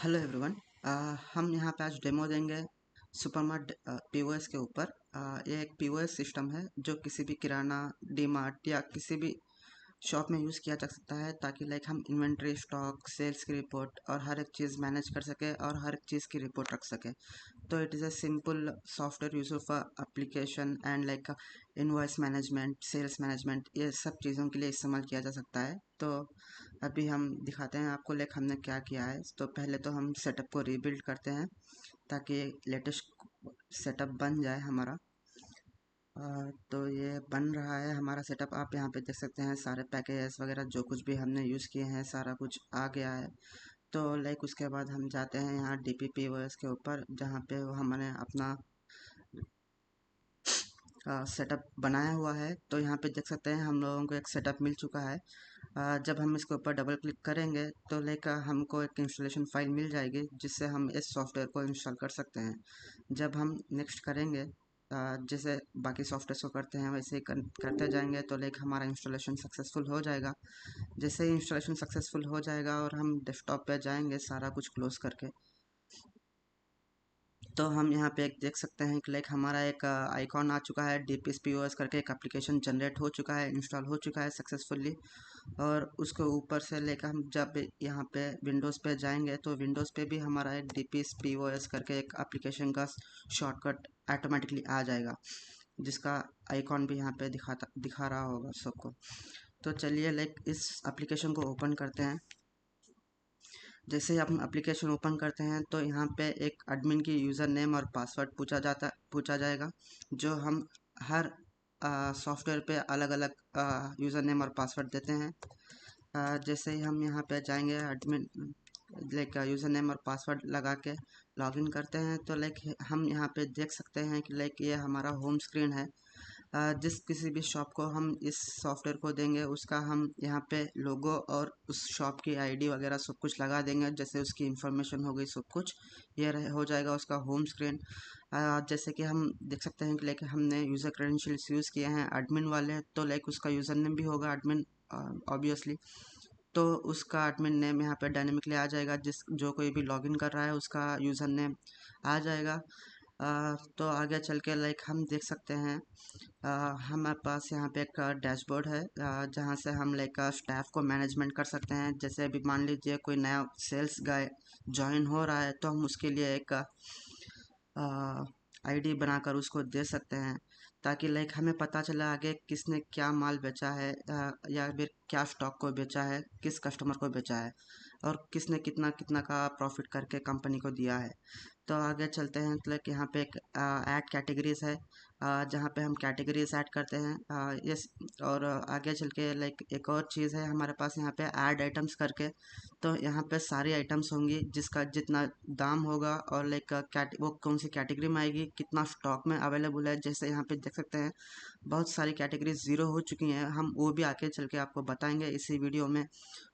Hello everyone. हम यहाँ पे आज डेमो देंगे सुपरमार्ट पीओएस के ऊपर। ये एक पीओएस सिस्टम है जो किसी भी किराना डीमार्ट या किसी भी शॉप में यूज़ किया जा सकता है, ताकि लाइक हम इन्वेंट्री, स्टॉक, सेल्स की रिपोर्ट और हर एक चीज़ मैनेज कर सके और हर एक चीज़ की रिपोर्ट रख सके। तो it is a simple software use of application and like invoice management, sales management, ये सब चीज़ों के लिए इस्तेमाल किया जा सकता है। तो अभी हम दिखाते हैं आपको लाइक हमने क्या किया है। तो पहले तो हम सेटअप को रीबिल्ड करते हैं ताकि लेटेस्ट सेटअप बन जाए हमारा। तो ये बन रहा है हमारा सेटअप। आप यहाँ पे देख सकते हैं सारे पैकेजेस वगैरह जो कुछ भी हमने यूज़ किए हैं सारा कुछ आ गया है। तो लाइक उसके बाद हम जाते हैं यहाँ DPPOS के ऊपर, जहाँ पे हमने अपना सेटअप बनाया हुआ है। तो यहाँ पे देख सकते हैं हम लोगों को एक सेटअप मिल चुका है। जब हम इसके ऊपर डबल क्लिक करेंगे तो लाइक हमको एक इंस्टॉलेशन फाइल मिल जाएगी, जिससे हम इस सॉफ्टवेयर को इंस्टॉल कर सकते हैं। जब हम नेक्स्ट करेंगे, जैसे बाकी सॉफ्टवेयर को करते हैं वैसे ही करते जाएंगे, तो लाइक हमारा इंस्टॉलेशन सक्सेसफुल हो जाएगा। जैसे ही इंस्टॉलेशन सक्सेसफुल हो जाएगा और हम डेस्कटॉप पे जाएंगे सारा कुछ क्लोज करके, तो हम यहाँ पे एक देख सकते हैं कि लाइक हमारा एक आइकॉन आ चुका है, DPPOS करके एक एप्लीकेशन जनरेट हो चुका है, इंस्टॉल हो चुका है सक्सेसफुली। और उसके ऊपर से लेकर हम जब यहाँ पे विंडोज़ पे जाएंगे तो विंडोज़ पे भी हमारा एक DPPOS करके एक एप्लीकेशन का शॉर्टकट ऑटोमेटिकली आ जाएगा, जिसका आइकॉन भी यहाँ पे दिखा रहा होगा सबको। तो चलिए लाइक इस एप्लीकेशन को ओपन करते हैं। जैसे ही हम एप्लीकेशन ओपन करते हैं तो यहाँ पे एक एडमिन की यूज़र नेम और पासवर्ड पूछा जाएगा, जो हम हर सॉफ्टवेयर पे अलग अलग यूज़र नेम और पासवर्ड देते हैं। जैसे ही हम यहाँ पे जाएंगे एडमिन लाइक यूज़र नेम और पासवर्ड लगा के लॉगिन करते हैं, तो लाइक हम यहाँ पे देख सकते हैं कि लाइक ये हमारा होम स्क्रीन है। जिस किसी भी शॉप को हम इस सॉफ्टवेयर को देंगे उसका हम यहाँ पे लोगो और उस शॉप की आईडी वगैरह सब कुछ लगा देंगे, जैसे उसकी इंफॉर्मेशन हो गई सब कुछ, ये हो जाएगा उसका होम स्क्रीन। जैसे कि हम देख सकते हैं कि लाइक हमने यूज़र क्रेडेंशियल्स यूज़ किए हैं एडमिन वाले, तो लाइक उसका यूज़र नेम भी होगा एडमिन ऑब्वियसली। तो उसका एडमिन नेम यहाँ पे डायनेमिकली आ जाएगा, जिस जो कोई भी लॉगिन कर रहा है उसका यूज़र नेम आ जाएगा। तो आगे चल के लाइक हम देख सकते हैं हमारे पास यहाँ पे एक डैशबोर्ड है, जहाँ से हम लाइक स्टाफ को मैनेजमेंट कर सकते हैं। जैसे अभी मान लीजिए कोई नया सेल्स गाय ज्वाइन हो रहा है, तो हम उसके लिए एक आईडी बनाकर उसको दे सकते हैं, ताकि लाइक हमें पता चला आगे किसने क्या माल बेचा है, या फिर क्या स्टॉक को बेचा है, किस कस्टमर को बेचा है, और किसने कितना कितना का प्रॉफिट करके कंपनी को दिया है। तो आगे चलते हैं तो लाइक यहाँ पे एक ऐड कैटेगरीज है, जहाँ पे हम कैटेगरीज ऐड करते हैं। यस। और आगे चल के लाइक एक और चीज़ है हमारे पास यहाँ पे ऐड आइटम्स करके। तो यहाँ पे सारी आइटम्स होंगी जिसका जितना दाम होगा और लाइक वो कौन सी कैटेगरी में आएगी, कितना स्टॉक में अवेलेबल है। जैसे यहाँ पे देख सकते हैं बहुत सारी कैटेगरीज ज़ीरो हो चुकी हैं, हम वो भी आगे चल के आपको बताएंगे इसी वीडियो में।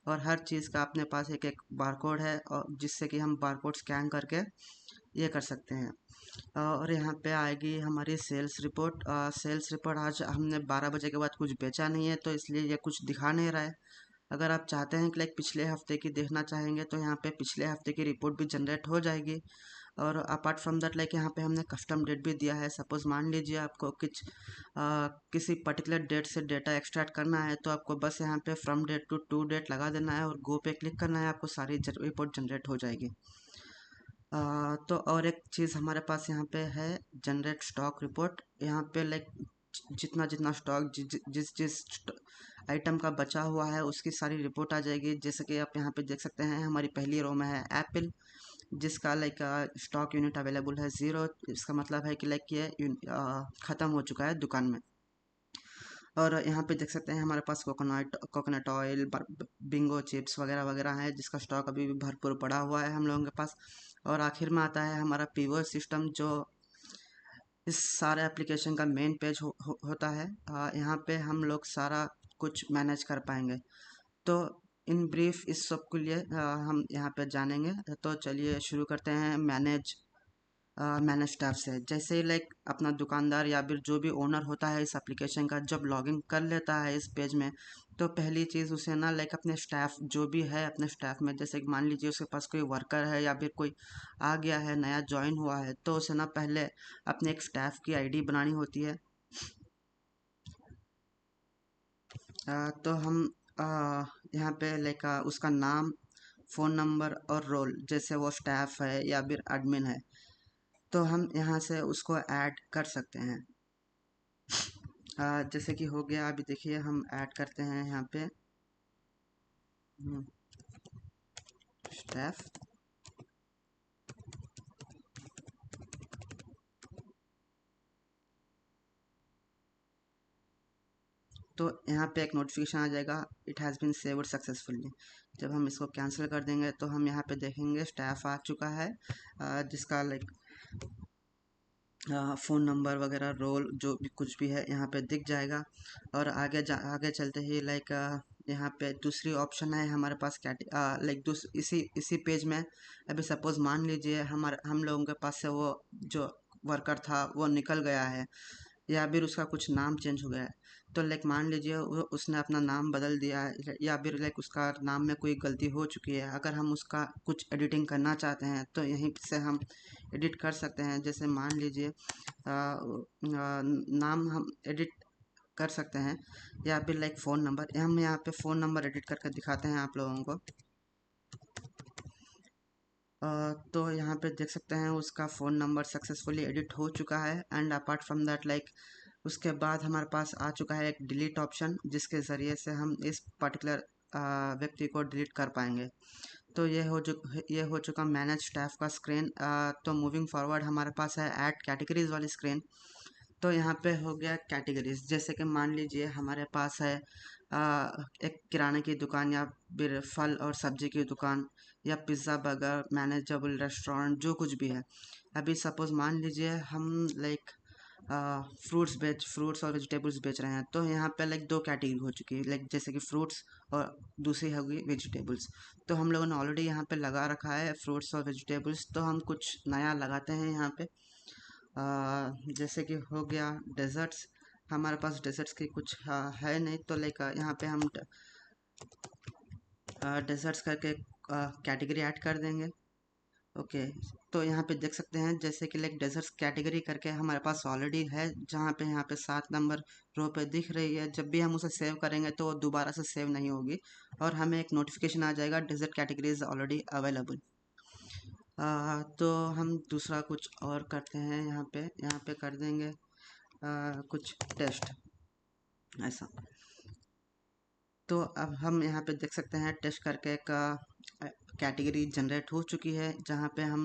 और हर चीज़ का अपने पास एक एक बारकोड है, और जिससे कि हम बारकोड स्कैन करके ये कर सकते हैं। और यहाँ पे आएगी हमारी सेल्स रिपोर्ट। सेल्स रिपोर्ट आज हमने 12 बजे के बाद कुछ बेचा नहीं है, तो इसलिए ये कुछ दिखा नहीं रहा है। अगर आप चाहते हैं कि लाइक पिछले हफ्ते की देखना चाहेंगे, तो यहाँ पे पिछले हफ्ते की रिपोर्ट भी जनरेट हो जाएगी। और अपार्ट फ्रॉम दैट लाइक यहाँ पे हमने कस्टम डेट भी दिया है। सपोज मान लीजिए आपको किसी पर्टिकुलर डेट से डेटा एक्सट्रैक्ट करना है, तो आपको बस यहाँ पे फ्रॉम डेट टू डेट लगा देना है और गो पे क्लिक करना है, आपको सारी रिपोर्ट जनरेट हो जाएगी। तो और एक चीज़ हमारे पास यहाँ पे है जनरेट स्टॉक रिपोर्ट। यहाँ पे लाइक जितना जितना स्टॉक जिस जिस आइटम का बचा हुआ है उसकी सारी रिपोर्ट आ जाएगी। जैसे कि आप यहाँ पे देख सकते हैं हमारी पहली रो में है एप्पल, जिसका लाइक स्टॉक यूनिट अवेलेबल है 0। इसका मतलब है कि लाइक ये ख़त्म हो चुका है दुकान में। और यहाँ पे देख सकते हैं हमारे पास कोकोनट ऑयल, बिंगो चिप्स वगैरह वगैरह है, जिसका स्टॉक अभी भी भरपूर पड़ा हुआ है हम लोगों के पास। और आखिर में आता है हमारा पीओएस सिस्टम, जो इस सारे एप्लीकेशन का मेन पेज होता है। यहाँ पे हम लोग सारा कुछ मैनेज कर पाएंगे। तो इन ब्रीफ इस सब के लिए हम यहाँ पे जानेंगे। तो चलिए शुरू करते हैं मैनेज टैब से। जैसे ही लाइक अपना दुकानदार या फिर जो भी ओनर होता है इस एप्लीकेशन का जब लॉगिन कर लेता है इस पेज में, तो पहली चीज़ उसे ना लाइक अपने स्टाफ जो भी है अपने स्टाफ में, जैसे कि मान लीजिए उसके पास कोई वर्कर है या फिर कोई आ गया है नया ज्वाइन हुआ है, तो उसे ना पहले अपने एक स्टाफ की आईडी बनानी होती है। तो हम आ, यहाँ पे लाइक उसका नाम, फ़ोन नंबर और रोल, जैसे वो स्टाफ है या फिर एडमिन है, तो हम यहाँ से उसको ऐड कर सकते हैं। जैसे कि हो गया, अभी देखिए हम ऐड करते हैं यहाँ पे स्टाफ। तो यहाँ पे एक नोटिफिकेशन आ जाएगा, it has been saved successfully. जब हम इसको कैंसिल कर देंगे तो हम यहाँ पे देखेंगे स्टाफ आ चुका है, जिसका लाइक फ़ोन नंबर वगैरह रोल जो भी कुछ भी है यहाँ पे दिख जाएगा। और आगे चलते ही लाइक यहाँ पे दूसरी ऑप्शन है हमारे पास लाइक इसी पेज में। अभी सपोज़ मान लीजिए हम लोगों के पास से वो जो वर्कर था वो निकल गया है या फिर उसका कुछ नाम चेंज हो गया है। तो लाइक मान लीजिए उसने अपना नाम बदल दिया है या फिर लाइक उसका नाम में कोई गलती हो चुकी है, अगर हम उसका कुछ एडिटिंग करना चाहते हैं तो यहीं से हम एडिट कर सकते हैं। जैसे मान लीजिए नाम हम एडिट कर सकते हैं या फिर लाइक फ़ोन नंबर, हम यहाँ पे फ़ोन नंबर एडिट करके दिखाते हैं आप लोगों को। तो यहाँ पे देख सकते हैं उसका फ़ोन नंबर सक्सेसफुली एडिट हो चुका है। And apart from that like उसके बाद हमारे पास आ चुका है एक डिलीट ऑप्शन, जिसके ज़रिए से हम इस पर्टिकुलर व्यक्ति को डिलीट कर पाएंगे। तो ये हो चुका मैनेज स्टाफ का स्क्रीन। तो मूविंग फॉरवर्ड हमारे पास है ऐड कैटेगरीज वाली स्क्रीन। तो यहाँ पे हो गया कैटेगरीज, जैसे कि मान लीजिए हमारे पास है एक किराने की दुकान या फिर फल और सब्जी की दुकान या पिज़्ज़ा बर्गर मैनेजेबल रेस्टोरेंट जो कुछ भी है। अभी सपोज़ मान लीजिए हम लाइक फ्रूट्स और वेजिटेबल्स बेच रहे हैं, तो यहाँ पे लाइक दो कैटेगरी हो चुकी है, लाइक जैसे कि फ्रूट्स और दूसरी होगी वेजिटेबल्स। तो हम लोगों ने ऑलरेडी यहाँ पे लगा रखा है फ्रूट्स और वेजिटेबल्स, तो हम कुछ नया लगाते हैं यहाँ पे। जैसे कि हो गया डेजर्ट्स, हमारे पास डेजर्ट्स की कुछ है नहीं, तो लाइक यहाँ पे हम डेजर्ट्स करके कैटेगरी ऐड कर देंगे। ओके, तो यहाँ पे देख सकते हैं जैसे कि लाइक डेजर्ट्स कैटेगरी करके हमारे पास ऑलरेडी है, जहाँ पे यहाँ पे 7 नंबर रो पे दिख रही है। जब भी हम उसे सेव करेंगे तो वो दोबारा से सेव नहीं होगी और हमें एक नोटिफिकेशन आ जाएगा dessert category is already available. तो हम दूसरा कुछ और करते हैं, यहाँ पे कर देंगे कुछ टेस्ट ऐसा। तो अब हम यहाँ पे देख सकते हैं टेस्ट करके एक कैटेगरी जनरेट हो चुकी है, जहाँ पे हम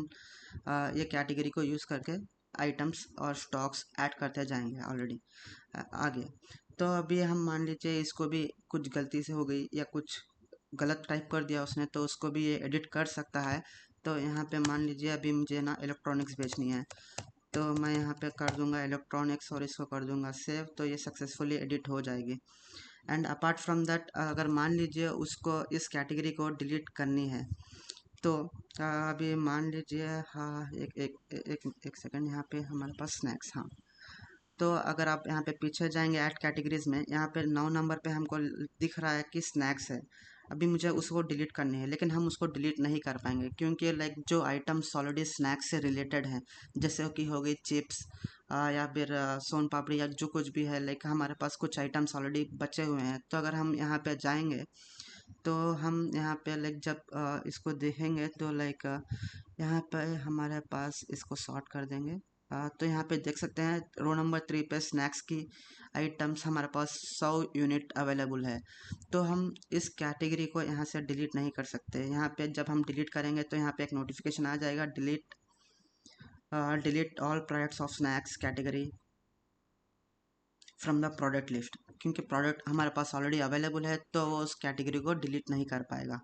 ये कैटेगरी को यूज़ करके आइटम्स और स्टॉक्स ऐड करते जाएंगे ऑलरेडी आगे। तो अभी हम मान लीजिए इसको भी कुछ गलती से हो गई या कुछ गलत टाइप कर दिया उसने, तो उसको भी ये एडिट कर सकता है। तो यहाँ पे मान लीजिए अभी मुझे ना इलेक्ट्रॉनिक्स बेचनी है, तो मैं यहाँ पे कर दूंगा इलेक्ट्रॉनिक्स और इसको कर दूंगा सेव, तो ये सक्सेसफुली एडिट हो जाएगी। एंड अपार्ट फ्रॉम दैट अगर मान लीजिए उसको इस कैटेगरी को डिलीट करनी है, तो अभी मान लीजिए, हाँ एक सेकंड, यहाँ पे हमारे पास स्नैक्स, हाँ। तो अगर आप यहाँ पे पीछे जाएंगे ऐड कैटेगरीज में, यहाँ पे 9 नंबर पे हमको दिख रहा है कि स्नैक्स है। अभी मुझे उसको डिलीट करनी है, लेकिन हम उसको डिलीट नहीं कर पाएंगे क्योंकि लाइक जो आइटम्स ऑलरेडी स्नैक्स से रिलेटेड हैं, जैसे कि हो गई चिप्स या फिर सोन पापड़ी या जो कुछ भी है, लाइक हमारे पास कुछ आइटम्स ऑलरेडी बचे हुए हैं। तो अगर हम यहाँ पे जाएंगे तो हम यहाँ पे लाइक जब इसको देखेंगे तो लाइक यहाँ पे हमारे पास इसको सॉर्ट कर देंगे। तो यहाँ पे देख सकते हैं रो नंबर 3 पे स्नैक्स की आइटम्स हमारे पास 100 यूनिट अवेलेबल है। तो हम इस कैटेगरी को यहाँ से डिलीट नहीं कर सकते। यहाँ पे जब हम डिलीट करेंगे तो यहाँ पे एक नोटिफिकेशन आ जाएगा, delete all products of snacks category from the product list, क्योंकि प्रोडक्ट हमारे पास ऑलरेडी अवेलेबल है तो वो उस कैटेगरी को डिलीट नहीं कर पाएगा।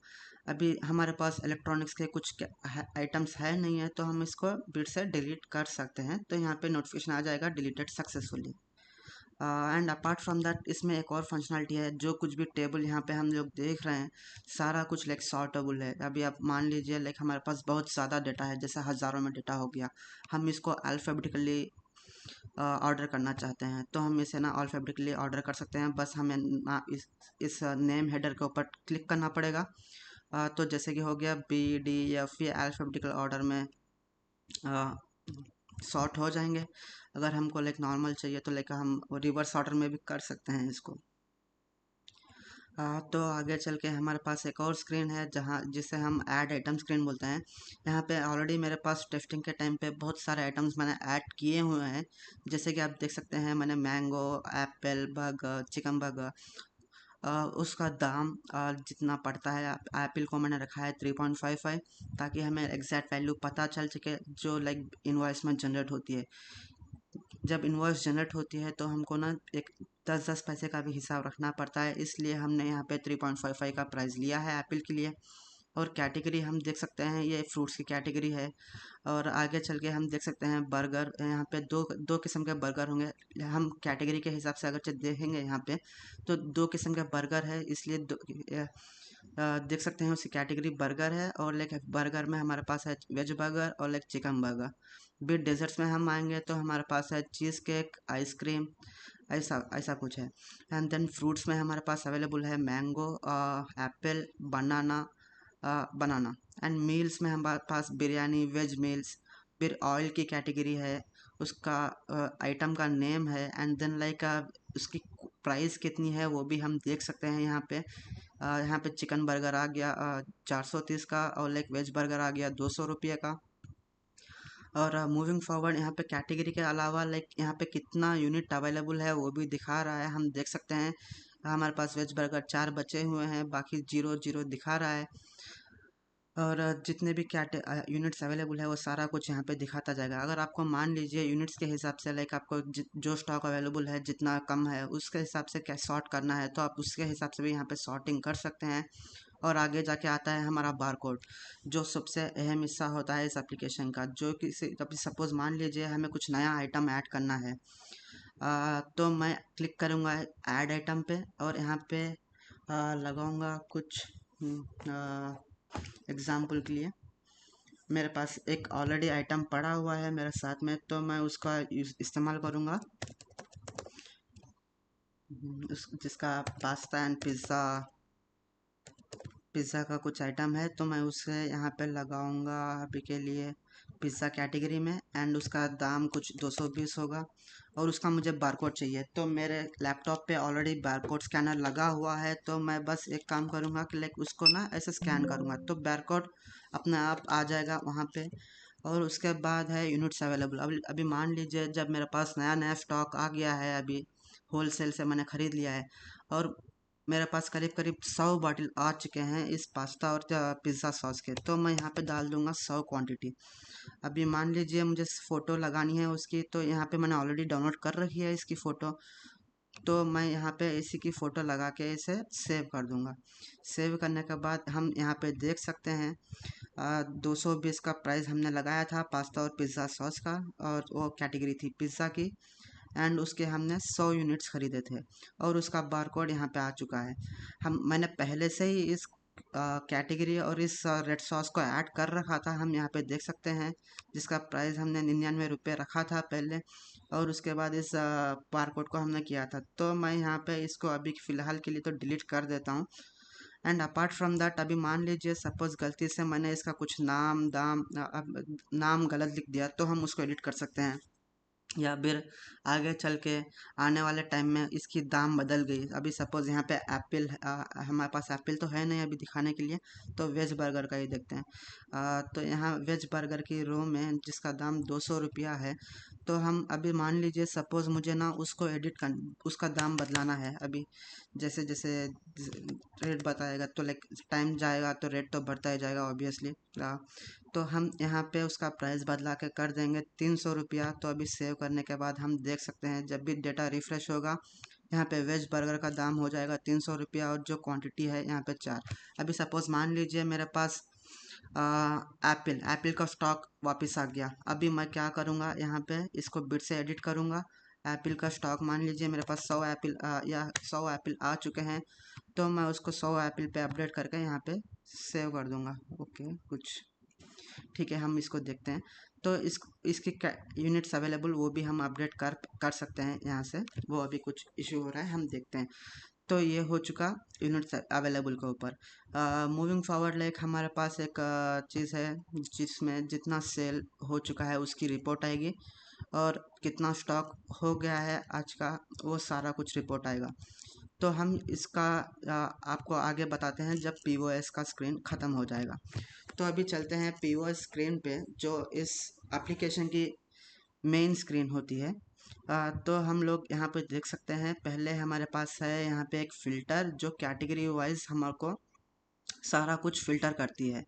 अभी हमारे पास इलेक्ट्रॉनिक्स के कुछ आइटम्स है नहीं है, तो हम इसको फिर से डिलीट कर सकते हैं। तो यहाँ पे नोटिफिकेशन आ जाएगा deleted successfully. And apart from that इसमें एक और फंक्शनलिटी है, जो कुछ भी टेबल यहाँ पे हम लोग देख रहे हैं सारा कुछ लाइक सॉर्टेबल है। अभी आप मान लीजिए लाइक हमारे पास बहुत ज़्यादा डेटा है, जैसे हज़ारों में डेटा हो गया, हम इसको अल्फ़ाबेटिकली ऑर्डर करना चाहते हैं तो हम इसे ना अल्फ़ाबेटिकली ऑर्डर कर सकते हैं। बस हमें ना इस नेम हेडर के ऊपर क्लिक करना पड़ेगा। तो जैसे कि हो गया BDF, ये अल्फ़ाबेटिकल ऑर्डर में सॉर्ट हो जाएंगे। अगर हमको लाइक नॉर्मल चाहिए तो लाइक हम रिवर्स ऑर्डर में भी कर सकते हैं इसको। तो आगे चल के हमारे पास एक और स्क्रीन है जहाँ जिसे हम ऐड आइटम स्क्रीन बोलते हैं। यहाँ पे ऑलरेडी मेरे पास टेस्टिंग के टाइम पे बहुत सारे आइटम्स मैंने ऐड किए हुए हैं। जैसे कि आप देख सकते हैं मैंने mango, Apple, burger, chicken burger, उसका दाम जितना पड़ता है एप्पल को मैंने रखा है 3.55, ताकि हमें एग्जैक्ट वैल्यू पता चल सके जो लाइक इनवॉइस में जनरेट होती है। जब इनवॉइस जनरेट होती है तो हमको ना एक 10-10 पैसे का भी हिसाब रखना पड़ता है, इसलिए हमने यहाँ पे 3.55 का प्राइस लिया है एप्पल के लिए। और कैटेगरी हम देख सकते हैं ये फ्रूट्स की कैटेगरी है। और आगे चल के हम देख सकते हैं बर्गर, यहाँ पे दो दो किस्म के बर्गर होंगे। हम कैटेगरी के हिसाब से अगर देखेंगे यहाँ पे तो दो किस्म के बर्गर है, इसलिए देख सकते हैं उसकी कैटेगरी बर्गर है। और लाइक बर्गर में हमारे पास है वेज बर्गर और like chicken burger. With desserts में हम आएंगे तो हमारे पास है चीज़ केक, आइसक्रीम, ऐसा ऐसा कुछ है। एंड देन फ्रूट्स में हमारे पास अवेलेबल है mango, Apple, banana. And meals में हमारे पास बिरयानी, वेज मील्स। फिर ऑयल की कैटेगरी है, उसका आइटम का नेम है, एंड देन लाइक उसकी प्राइस कितनी है वो भी हम देख सकते हैं यहाँ पे। यहाँ पे चिकन बर्गर आ गया 430 का, और लाइक वेज बर्गर आ गया 200 रुपये का। और मूविंग फॉरवर्ड यहाँ पे कैटेगरी के अलावा लाइक यहाँ पे कितना यूनिट अवेलेबल है वो भी दिखा रहा है, हम देख सकते हैं। हमारे पास वेज बर्गर 4 बचे हुए हैं, बाकी 0 0 दिखा रहा है। और जितने भी यूनिट्स अवेलेबल है वो सारा कुछ यहाँ पे दिखाता जाएगा। अगर आपको मान लीजिए यूनिट्स के हिसाब से लाइक आपको जो स्टॉक अवेलेबल है जितना कम है उसके हिसाब से क्या सॉर्ट करना है तो आप उसके हिसाब से भी यहाँ पे सॉर्टिंग कर सकते हैं। और आगे जाके आता है हमारा बारकोड, जो सबसे अहम हिस्सा होता है इस एप्लीकेशन का। जो कि अभी सपोज़ मान लीजिए हमें कुछ नया आइटम ऐड करना है, तो मैं क्लिक करूँगा ऐड आइटम पे और यहाँ पे लगाऊंगा कुछ एग्ज़ाम्पल के लिए। मेरे पास एक ऑलरेडी आइटम पड़ा हुआ है मेरे साथ में, तो मैं उसका इस्तेमाल करूँगा। जिसका पास्ता एंड पिज़्ज़ा का कुछ आइटम है, तो मैं उसे यहाँ पे लगाऊंगा अभी के लिए पिज़्ज़ा कैटेगरी में। एंड उसका दाम कुछ 220 होगा। और उसका मुझे बारकोड चाहिए, तो मेरे लैपटॉप पे ऑलरेडी बारकोड स्कैनर लगा हुआ है, तो मैं बस एक काम करूँगा कि लाइक उसको ना ऐसे स्कैन करूँगा तो बारकोड अपने आप आ जाएगा वहाँ पे। और उसके बाद है यूनिट्स अवेलेबल। अभी अभी मान लीजिए जब मेरे पास नया नया स्टॉक आ गया है, अभी होल सेल से मैंने ख़रीद लिया है और मेरे पास करीब करीब 100 बॉटल आ चुके हैं इस पास्ता और पिज़्ज़ा सॉस के, तो मैं यहाँ पे डाल दूँगा 100 क्वांटिटी। अभी मान लीजिए मुझे फ़ोटो लगानी है उसकी, तो यहाँ पे मैंने ऑलरेडी डाउनलोड कर रखी है इसकी फ़ोटो, तो मैं यहाँ पे इसी की फ़ोटो लगा के इसे सेव कर दूँगा। सेव करने के बाद हम यहाँ पे देख सकते हैं 220 का प्राइस हमने लगाया था पास्ता और पिज़्ज़ा सॉस का, और वो कैटेगरी थी पिज़्ज़ा की। एंड उसके हमने 100 यूनिट्स ख़रीदे थे और उसका बारकोड यहाँ पे आ चुका है। मैंने पहले से ही इस कैटेगरी और इस रेड सॉस को ऐड कर रखा था, हम यहाँ पे देख सकते हैं, जिसका प्राइस हमने 99 रुपये रखा था पहले। और उसके बाद इस बारकोड को हमने किया था, तो मैं यहाँ पे इसको अभी फ़िलहाल के लिए तो डिलीट कर देता हूँ। एंड अपार्ट फ्रॉम दैट, अभी मान लीजिए सपोज़ गलती से मैंने इसका कुछ नाम गलत लिख दिया, तो हम उसको एडिट कर सकते हैं। या फिर आगे चल के आने वाले टाइम में इसकी दाम बदल गई, अभी सपोज़ यहाँ पे एप्पल, हमारे पास एप्पल तो है नहीं अभी दिखाने के लिए, तो वेज बर्गर का ही देखते हैं। तो यहाँ वेज बर्गर की रो में जिसका दाम 200 रुपया है, तो हम अभी मान लीजिए सपोज़ मुझे ना उसको एडिट कर उसका दाम बदलाना है। अभी जैसे जैसे रेट बताएगा तो लाइक टाइम जाएगा तो रेट तो बढ़ता ही जाएगा ऑब्वियसली। तो हम यहाँ पे उसका प्राइस बदला के कर देंगे 300 रुपया। तो अभी सेव करने के बाद हम देख सकते हैं जब भी डेटा रिफ़्रेश होगा, यहाँ पे वेज बर्गर का दाम हो जाएगा 300 रुपया और जो क्वांटिटी है यहाँ पे 4। अभी सपोज़ मान लीजिए मेरे पास एप्पल का स्टॉक वापस आ गया। अभी मैं क्या करूँगा, यहाँ पे इसको बिट से एडिट करूँगा। एप्पल का स्टॉक मान लीजिए मेरे पास 100 एप्पल या 100 एप्पल आ चुके हैं, तो मैं उसको 100 एप्पल पे अपडेट करके यहाँ पे सेव कर दूँगा। ओके, कुछ ठीक है, हम इसको देखते हैं। तो इसकी यूनिट्स अवेलेबल वो भी हम अपडेट कर कर सकते हैं यहाँ से। वो अभी कुछ इशू हो रहा है, हम देखते हैं। तो ये हो चुका यूनिट्स अवेलेबल के ऊपर। मूविंग फॉरवर्ड लाइक हमारे पास एक चीज़ है जिसमें जितना सेल हो चुका है उसकी रिपोर्ट आएगी, और कितना स्टॉक हो गया है आज का वो सारा कुछ रिपोर्ट आएगा। तो हम इसका आपको आगे बताते हैं जब पीओएस का स्क्रीन ख़त्म हो जाएगा। तो अभी चलते हैं पीओएस स्क्रीन पे, जो इस एप्लीकेशन की मेन स्क्रीन होती है। तो हम लोग यहाँ पे देख सकते हैं, पहले हमारे पास है यहाँ पे एक फ़िल्टर जो कैटेगरी वाइज हमारे को सारा कुछ फ़िल्टर करती है।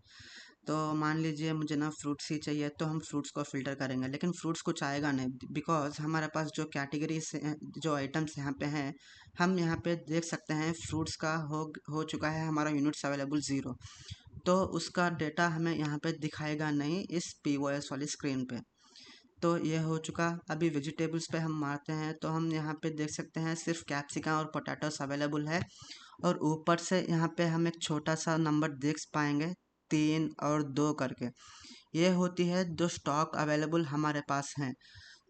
तो मान लीजिए मुझे ना फ्रूट्स ही चाहिए, तो हम फ्रूट्स को फ़िल्टर करेंगे, लेकिन फ्रूट्स कुछ आएगा नहीं, बिकॉज़ हमारे पास जो कैटेगरीज जो आइटम्स यहाँ पे हैं, हम यहाँ पे देख सकते हैं फ्रूट्स का हो चुका है हमारा यूनिट्स अवेलेबल 0। तो उसका डेटा हमें यहाँ पे दिखाएगा नहीं इस पीओएस वाली स्क्रीन पे। तो ये हो चुका। अभी वेजिटेबल्स पे हम मारते हैं तो हम यहाँ पे देख सकते हैं सिर्फ कैप्सिकम और पोटैटोस अवेलेबल है, और ऊपर से यहाँ पे हम एक छोटा सा नंबर देख पाएंगे 3 और 2 करके। ये होती है जो स्टॉक अवेलेबल हमारे पास हैं।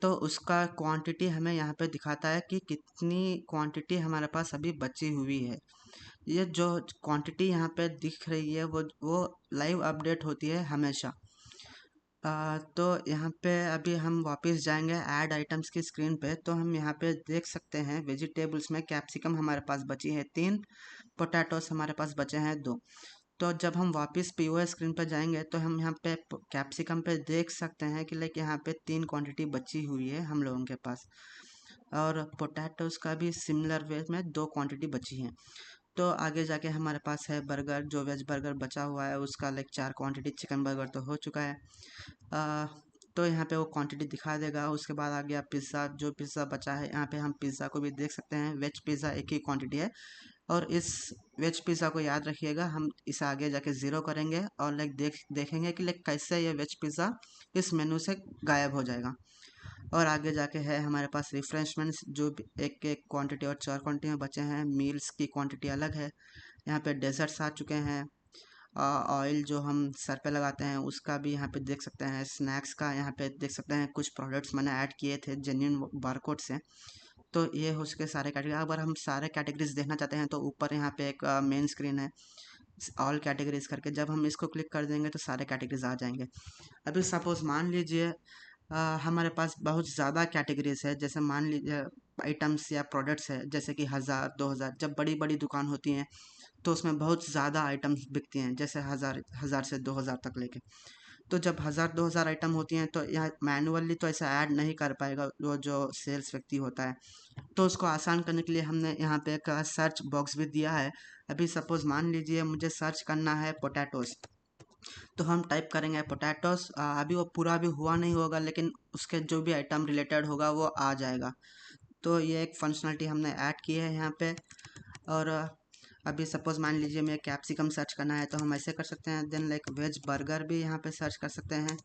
तो उसका क्वांटिटी हमें यहाँ पे दिखाता है कि कितनी क्वांटिटी हमारे पास अभी बची हुई है। ये जो क्वांटिटी यहाँ पे दिख रही है वो लाइव अपडेट होती है हमेशा। तो यहाँ पे अभी हम वापस जाएंगे ऐड आइटम्स की स्क्रीन पे, तो हम यहाँ पे देख सकते हैं वेजिटेबल्स में कैप्सिकम हमारे पास बची है 3, पोटैटोस हमारे पास बचे हैं 2। तो जब हम वापस पीओएस स्क्रीन पर जाएंगे तो हम यहाँ पे कैप्सिकम पे देख सकते हैं कि लाइक यहाँ पे 3 क्वांटिटी बची हुई है हम लोगों के पास, और पोटैटोस का भी सिमिलर वे में 2 क्वांटिटी बची हैं। तो आगे जाके हमारे पास है बर्गर, जो वेज बर्गर बचा हुआ है उसका लाइक 4 क्वांटिटी चिकन बर्गर तो हो चुका है। आ, तो यहाँ पे वो क्वांटिटी दिखा देगा। उसके बाद आ गया पिज़्ज़ा, जो पिज़्ज़ा बचा है यहाँ पे हम पिज़्ज़ा को भी देख सकते हैं। वेज पिज़्ज़ा एक ही क्वांटिटी है, और इस वेज पिज़्ज़ा को याद रखिएगा, हम इसे आगे जाके ज़ीरो करेंगे और लाइक देखेंगे कि लाइक कैसे ये वेज पिज़्ज़ा इस मेनू से गायब हो जाएगा। और आगे जाके है हमारे पास रिफ्रेशमेंट्स, जो एक एक क्वांटिटी और 4 क्वांटिटी में बचे हैं। मील्स की क्वांटिटी अलग है। यहाँ पे डेजर्ट्स आ चुके हैं। ऑयल जो हम सर पे लगाते हैं उसका भी यहाँ पे देख सकते हैं। स्नैक्स का यहाँ पे देख सकते हैं, कुछ प्रोडक्ट्स मैंने ऐड किए थे जेन्युइन बारकोड से। तो ये हो सके सारे कैटेगरी। अगर हम सारे कैटेगरीज देखना चाहते हैं तो ऊपर यहाँ पे एक मेन स्क्रीन है ऑल कैटेगरीज करके, जब हम इसको क्लिक कर देंगे तो सारे कैटेगरीज आ जाएंगे। अभी सपोज मान लीजिए हमारे पास बहुत ज़्यादा कैटेगरीज है, जैसे मान लीजिए आइटम्स या प्रोडक्ट्स है, जैसे कि 1000 2000, जब बड़ी बड़ी दुकान होती हैं तो उसमें बहुत ज़्यादा आइटम्स बिकती हैं, जैसे 1000 से 2000 तक लेके। तो जब 1000 2000 आइटम होती हैं तो यहाँ मैनुअली तो ऐसा ऐड नहीं कर पाएगा वो जो सेल्स व्यक्ति होता है। तो उसको आसान करने के लिए हमने यहाँ पे एक सर्च बॉक्स भी दिया है। अभी सपोज मान लीजिए मुझे सर्च करना है पोटैटोस, तो हम टाइप करेंगे पोटैटोस। अभी वो पूरा भी हुआ नहीं होगा, लेकिन उसके जो भी आइटम रिलेटेड होगा वो आ जाएगा। तो ये एक फंक्शनलिटी हमने ऐड की है यहाँ पे। और अभी सपोज मान लीजिए मैं कैप्सिकम सर्च करना है तो हम ऐसे कर सकते हैं। देन लाइक वेज बर्गर भी यहाँ पे सर्च कर सकते हैं।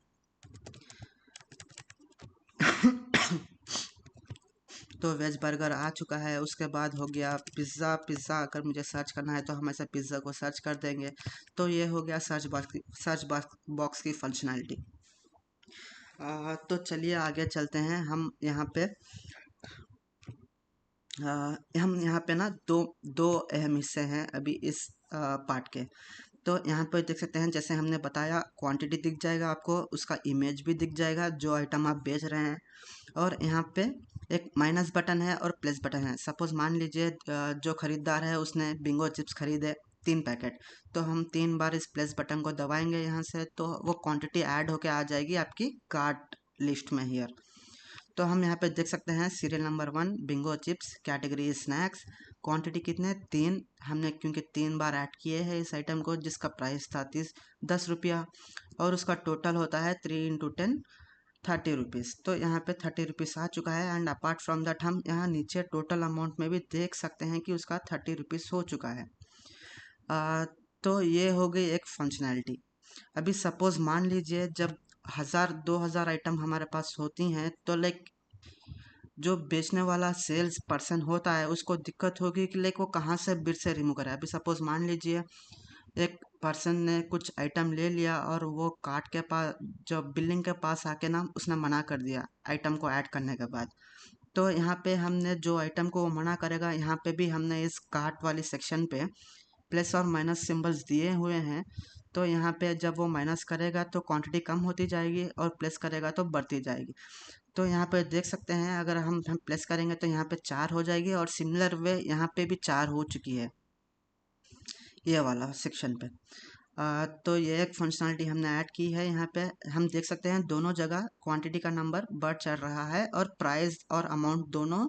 तो वेज बर्गर आ चुका है। उसके बाद हो गया पिज़्ज़ा। पिज़्ज़ा अगर मुझे सर्च करना है तो हम ऐसे पिज़्ज़ा को सर्च कर देंगे। तो ये हो गया सर्च बॉक्स की फंक्शनैलिटी। तो चलिए आगे चलते हैं। हम यहाँ पे हम यहाँ पे ना दो दो अहम हिस्से हैं अभी इस पार्ट के। तो यहाँ पर देख सकते हैं, जैसे हमने बताया क्वांटिटी दिख जाएगा आपको, उसका इमेज भी दिख जाएगा जो आइटम आप बेच रहे हैं। और यहाँ पे एक माइनस बटन है और प्लस बटन है। सपोज मान लीजिए जो ख़रीदार है उसने बिंगो चिप्स खरीदे 3 पैकेट, तो हम 3 बार इस प्लस बटन को दबाएंगे यहाँ से, तो वो क्वांटिटी ऐड होके आ जाएगी आपकी कार्ट लिस्ट में हियर। तो हम यहाँ पे देख सकते हैं serial number 1 Bingo chips, category snacks, quantity कितने 3, हमने क्योंकि 3 बार ऐड किए हैं इस आइटम को, जिसका प्राइस था 10 रुपया, और उसका टोटल होता है 3 × 10 30 रुपीज़। तो यहाँ पे 30 रुपीज़ आ चुका है। एंड अपार्ट फ्रॉम दैट हम यहाँ नीचे टोटल अमाउंट में भी देख सकते हैं कि उसका 30 रुपीज़ हो चुका है। तो ये हो गई एक फंक्शनैलिटी। अभी सपोज मान लीजिए जब 1000 2000 आइटम हमारे पास होती हैं तो लाइक जो बेचने वाला सेल्स पर्सन होता है उसको दिक्कत होगी कि लाइक वो कहाँ से बिल से रिमूव करे। अभी सपोज मान लीजिए एक पर्सन ने कुछ आइटम ले लिया और वो कार्ट के पास, जो बिलिंग के पास आके ना उसने मना कर दिया आइटम को ऐड करने के बाद। तो यहाँ पे हमने जो आइटम को वो मना करेगा, यहाँ पे भी हमने इस कार्ट वाली सेक्शन पे प्लस और माइनस सिंबल्स दिए हुए हैं। तो यहाँ पे जब वो माइनस करेगा तो क्वांटिटी कम होती जाएगी और प्लस करेगा तो बढ़ती जाएगी। तो यहाँ पे देख सकते हैं, अगर हम प्लस करेंगे तो यहाँ पे 4 हो जाएगी, और सिमिलर वे यहाँ पे भी 4 हो चुकी है ये वाला सेक्शन पे। तो ये एक फंक्शनलिटी हमने ऐड की है। यहाँ पे हम देख सकते हैं दोनों जगह क्वांटिटी का नंबर बढ़ चढ़ रहा है और प्राइस और अमाउंट दोनों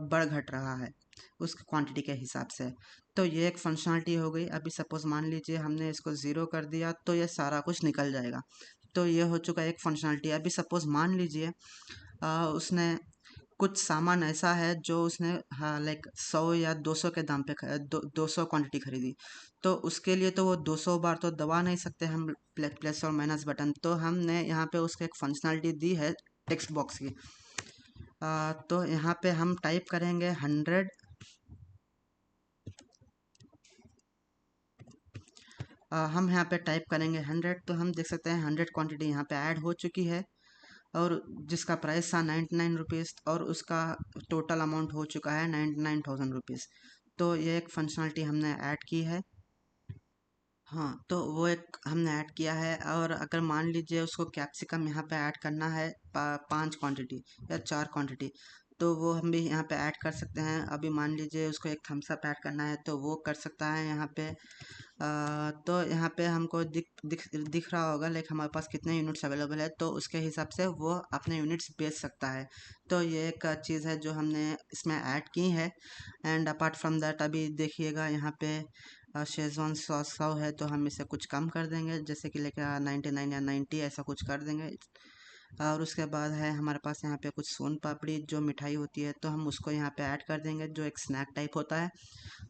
बढ़ घट रहा है उस क्वांटिटी के हिसाब से। तो ये एक फंक्शनलिटी हो गई। अभी सपोज मान लीजिए हमने इसको ज़ीरो कर दिया तो ये सारा कुछ निकल जाएगा। तो ये हो चुका एक फंक्शनलिटी। अभी सपोज मान लीजिए उसने कुछ सामान ऐसा है जो उसने, हाँ, लाइक 100 या 200 के दाम पे 200 क्वांटिटी खरीदी। तो उसके लिए तो वो 200 बार तो दबा नहीं सकते हम प्लस और माइनस बटन। तो हमने यहाँ पे उसको एक फंक्शनलिटी दी है टेक्स्ट बॉक्स की। तो यहाँ पे हम टाइप करेंगे 100। हम यहाँ पे टाइप करेंगे 100। तो हम देख सकते हैं 100 क्वांटिटी यहाँ पे ऐड हो चुकी है, और जिसका प्राइस था 99 रुपीज़, और उसका टोटल अमाउंट हो चुका है 99,000 रुपीज़। तो ये एक फंक्शनलिटी हमने ऐड की है। हाँ, तो वो एक हमने ऐड किया है। और अगर मान लीजिए उसको कैप्सिकम यहाँ पे ऐड करना है 5 क्वांटिटी या 4 क्वांटिटी, तो वो हम भी यहाँ पे ऐड कर सकते हैं। अभी मान लीजिए उसको एक थम्स अप ऐड करना है तो वो कर सकता है यहाँ पे। तो यहाँ पे हमको दिख दिख दिख रहा होगा लाइक हमारे पास कितने यूनिट्स अवेलेबल है, तो उसके हिसाब से वो अपने यूनिट्स बेच सकता है। तो ये एक चीज़ है जो हमने इसमें ऐड की है। एंड अपार्ट फ्रॉम दैट अभी देखिएगा यहाँ पे शेजवान सॉस है, तो हम इसे कुछ कम कर देंगे, जैसे कि लेके 99 या 90 ऐसा कुछ कर देंगे। और उसके बाद है हमारे पास यहाँ पे कुछ सोन पापड़ी जो मिठाई होती है, तो हम उसको यहाँ पे ऐड कर देंगे, जो एक स्नैक टाइप होता है।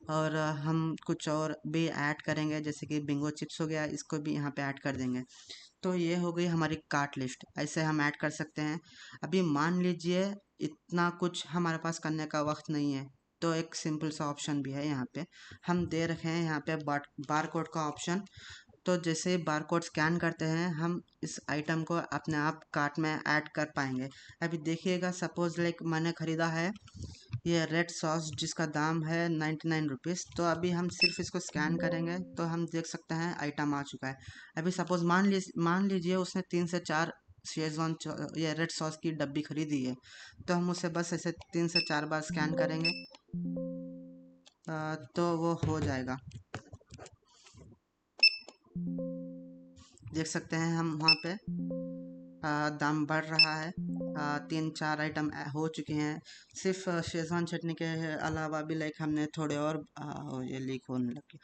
और हम कुछ और भी ऐड करेंगे, जैसे कि बिंगो चिप्स हो गया, इसको भी यहाँ पे ऐड कर देंगे। तो ये हो गई हमारी कार्ट लिस्ट। ऐसे हम ऐड कर सकते हैं। अभी मान लीजिए इतना कुछ हमारे पास करने का वक्त नहीं है, तो एक सिंपल सा ऑप्शन भी है यहाँ पे। हम दे रखे हैं यहाँ पे बार कोड का ऑप्शन। तो जैसे ही बार कोड स्कैन करते हैं हम इस आइटम को अपने आप कार्ट में ऐड कर पाएंगे। अभी देखिएगा, सपोज लाइक मैंने ख़रीदा है ये रेड सॉस जिसका दाम है 99 रुपीज़। तो अभी हम सिर्फ इसको स्कैन करेंगे तो हम देख सकते हैं आइटम आ चुका है। अभी सपोज मान लीजिए उसने 3 से 4 शेजवान ये रेड सॉस की डब्बी खरीदी है, तो हम उसे बस ऐसे 3 से 4 बार स्कैन करेंगे, तो वो हो जाएगा। देख सकते हैं हम वहाँ पे दाम बढ़ रहा है। 3-4 आइटम हो चुके हैं। सिर्फ शेजवान चटनी के अलावा भी लाइक हमने थोड़े और ये लीक होने लगे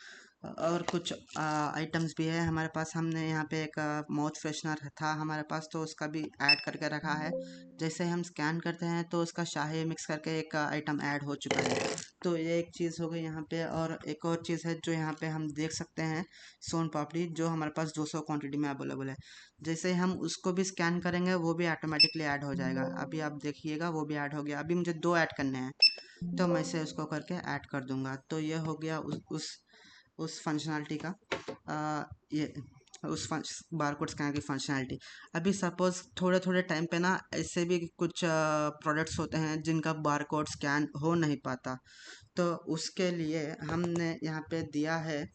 और कुछ आइटम्स भी है हमारे पास। हमने यहाँ पे एक माउथ फ्रेशनर था हमारे पास, तो उसका भी ऐड करके रखा है। जैसे हम स्कैन करते हैं तो उसका शाही मिक्स करके एक आइटम ऐड हो चुका है। तो ये एक चीज़ हो गई यहाँ पे। और एक और चीज़ है जो यहाँ पे हम देख सकते हैं, सोन पापड़ी जो हमारे पास 200 क्वांटिटी में अवेलेबल है। जैसे हम उसको भी स्कैन करेंगे वो भी ऑटोमेटिकली ऐड हो जाएगा। अभी आप देखिएगा वो भी ऐड हो गया। अभी मुझे 2 ऐड करने हैं, तो मैं इसे उसको करके ऐड कर दूंगा। तो ये हो गया उस फंक्शनलिटी का ये उस बारकोड स्कैनर की फंक्शनलिटी। अभी सपोज थोड़े थोड़े टाइम पे ना ऐसे भी कुछ प्रोडक्ट्स होते हैं जिनका बारकोड स्कैन हो नहीं पाता, तो उसके लिए हमने यहाँ पे दिया है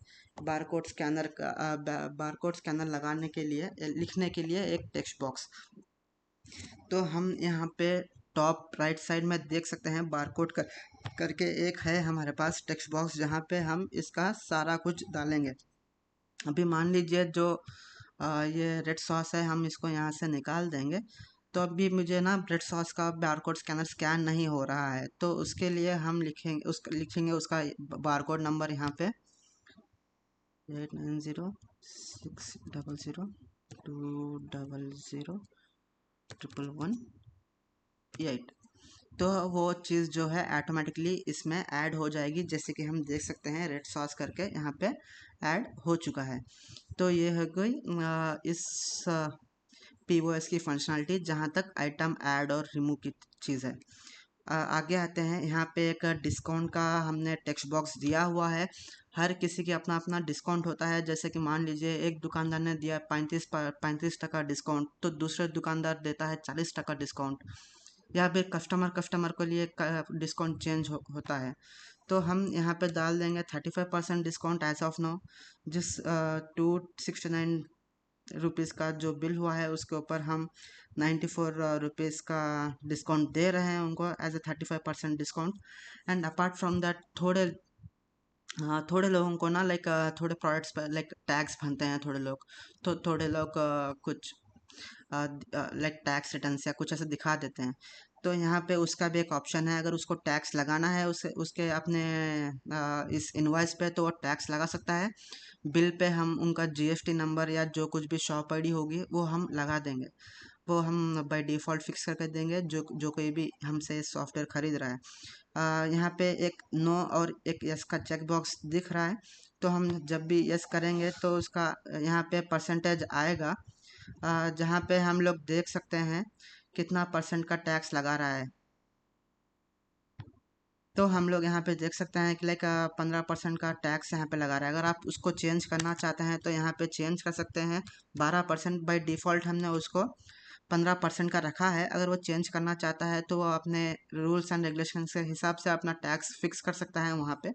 बारकोड स्कैनर का। बारकोड स्कैनर लगाने के लिए, लिखने के लिए एक टेक्स्ट बॉक्स। तो हम यहाँ पे टॉप राइट साइड में देख सकते हैं बारकोड करके एक है हमारे पास टेक्स्ट बॉक्स, जहाँ पे हम इसका सारा कुछ डालेंगे। अभी मान लीजिए जो ये रेड सॉस है हम इसको यहाँ से निकाल देंगे। तो अभी मुझे ना रेड सॉस का बारकोड स्कैनर स्कैन नहीं हो रहा है, तो उसके लिए हम लिखेंगे उसका बारकोड नंबर यहाँ पे 890600200111 तो वो चीज़ जो है ऑटोमेटिकली इसमें ऐड हो जाएगी। जैसे कि हम देख सकते हैं रेड सॉस करके यहाँ पे ऐड हो चुका है। तो ये हो गई इस POS की फंक्शनलिटी, जहाँ तक आइटम ऐड और रिमूव की चीज़ है। आगे आते हैं, यहाँ पे एक डिस्काउंट का हमने टेक्स्ट बॉक्स दिया हुआ है। हर किसी की अपना अपना डिस्काउंट होता है। जैसे कि मान लीजिए एक दुकानदार ने दिया 35% डिस्काउंट, तो दूसरे दुकानदार देता है 40% डिस्काउंट, या फिर कस्टमर कस्टमर के लिए डिस्काउंट चेंज होता है। तो हम यहाँ पे डाल देंगे 35% डिस्काउंट एज ऑफ नो, जिस 269 रुपीज़ का जो बिल हुआ है उसके ऊपर हम 94 रुपीज़ का डिस्काउंट दे रहे हैं उनको as a 35% discount. And apart from that हाँ, थोड़े लोगों को ना लाइक थोड़े प्रोडक्ट्स पर लाइक टैक्स भरते हैं थोड़े लोग। तो थोड़े लोग कुछ लाइक टैक्स रिटर्न्स या कुछ ऐसे दिखा देते हैं। तो यहाँ पे उसका भी एक ऑप्शन है, अगर उसको टैक्स लगाना है उसे उसके अपने इस इनवॉइस पे, तो वो टैक्स लगा सकता है। बिल पे हम उनका जीएसटी नंबर या जो कुछ भी शॉप आईडी होगी वो हम लगा देंगे। वो हम बाय डिफ़ॉल्ट फिक्स करके देंगे जो जो कोई भी हमसे सॉफ्टवेयर खरीद रहा है। यहाँ पे एक नो और एक यस का चेक बॉक्स दिख रहा है। तो हम जब भी यस करेंगे तो उसका यहाँ पे परसेंटेज आएगा, जहाँ पे हम लोग देख सकते हैं कितना परसेंट का टैक्स लगा रहा है। तो हम लोग यहाँ पे देख सकते हैं कि लाइक 15% का टैक्स यहाँ पे लगा रहा है। अगर आप उसको चेंज करना चाहते हैं तो यहाँ पे चेंज कर सकते हैं। 12% बाई डिफ़ॉल्ट हमने उसको 15% का रखा है। अगर वो चेंज करना चाहता है तो वो अपने रूल्स एंड रेगुलेशन के हिसाब से अपना टैक्स फिक्स कर सकता है वहाँ पे।